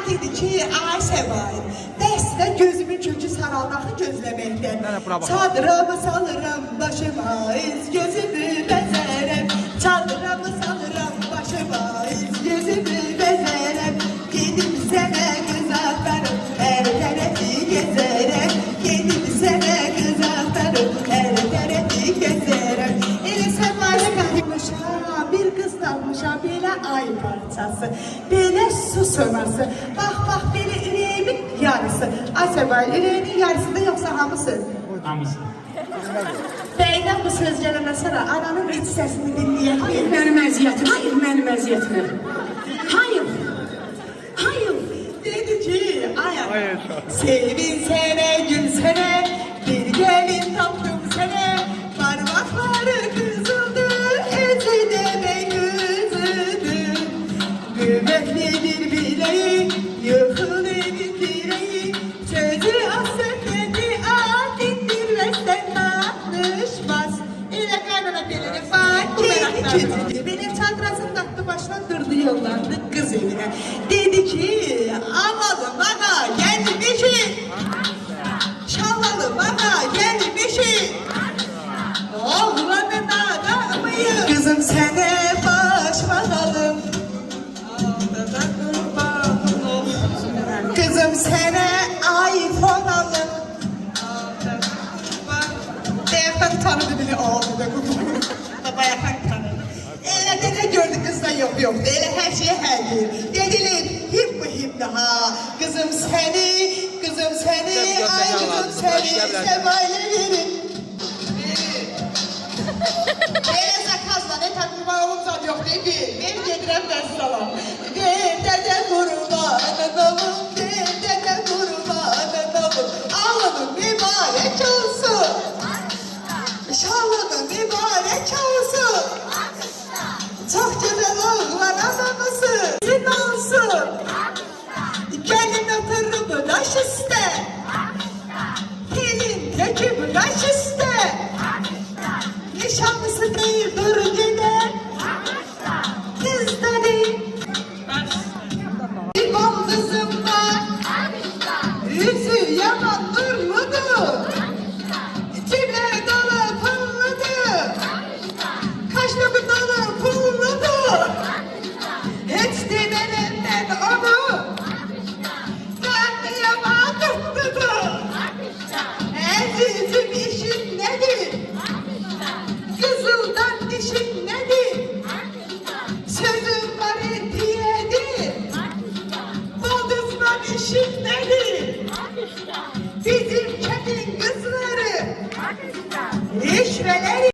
dedi ki, ay Səbail, dəstə gözümün kökü saraldağı gözləməkdən. Çadırımı salırım başıma, gözümü bəzərəm. Çadırımı salırım başıma, gözümü bəzərəm. Gedim sənə göz atarım, hər tərəfi gezərəm. Gedim sənə göz atarım, hər tərəfi gezərəm. Elə Səbailə qalmışam, bir qız tapmışam, belə ay parçası, belə su sonası. Bax, belə ürəyimin yarısı. Ay Səbail, ürəyinin yarısında yoxsa hamısı? Hamısı. Bəydən bu söz gələndən sonra ananın iç səsini dinləyək. Hayır mənim əziyyətim, hayır mənim əziyyətim. Hayır, hayır. Dedi ki, ay sevin sənə, gül sənə, bir gəlin tapdım sənə. Parmakları kızıldı, özü de ben kızıldı. Güməkli bir bileği, yıkıl evin direği. Sözü asırtedi, adettir ve sen danışmaz. Elə qaynana belini fark etdi. Benim çadrasını taktı başına durdu yollandı kız evine. Dedi ki, amalı bana gelmişim. Şalalı bana gelmişim. Oğlanın adamıyım. Kızım sene başlayalım. Kızım sene iPhone alın. Deyaktan tanıdı bile oğlu da kutumu. Bayaktan tanıdı. Elə de ne gördü kızda yok. Elə her şeye her yer. Dediler hip mi hip daha. Kızım seni, ay kızım seni. Səbailə verin. Belə zakazla ne takılmağımız var yok ne ki. Ben gedirəm vəssalam. Ver dədə qurbanın olum, ver dədə qurbanın olum. Alının mübarək olsun. Şalının mübarək olsun. Çok güzel oğlan adamısın. Sizin olsun. Gelin oturup daş üstte. Gelin döküp daş üstte. Nişanlısı değil dur gider. Kız da değil. Bir baldızım var. Yüzü yaman nurludur. Cimler dolu pulludur. Kaşları dolu pulludur. Hiç demedim ben onu. Karnıyama tuttudur. Azizim işin nedir? Kızıldan dişin nedir? Sözüm var diyedir. Baldızdan işin nedir? Bizim kedin kızları, işveleri